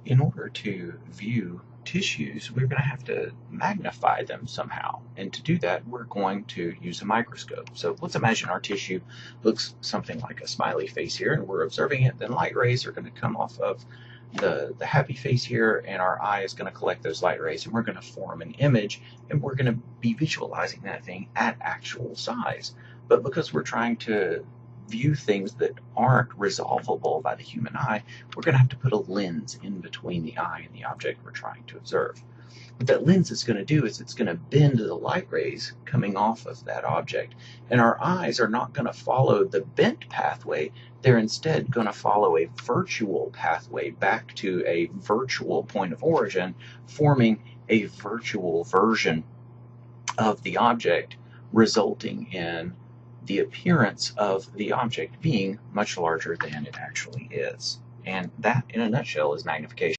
In order to view tissues, we're going to have to magnify them somehow. And to do that, we're going to use a microscope. So let's imagine our tissue looks something like a smiley face here, and we're observing it. Then light rays are going to come off of the happy face here, and our eye is going to collect those light rays, and we're going to form an image, and we're going to be visualizing that thing at actual size. But because we're trying to view things that aren't resolvable by the human eye, we're going to have to put a lens in between the eye and the object we're trying to observe. What that lens is going to do is it's going to bend the light rays coming off of that object, and our eyes are not going to follow the bent pathway. They're instead going to follow a virtual pathway back to a virtual point of origin, forming a virtual version of the object, resulting in the appearance of the object being much larger than it actually is. And that, in a nutshell, is magnification.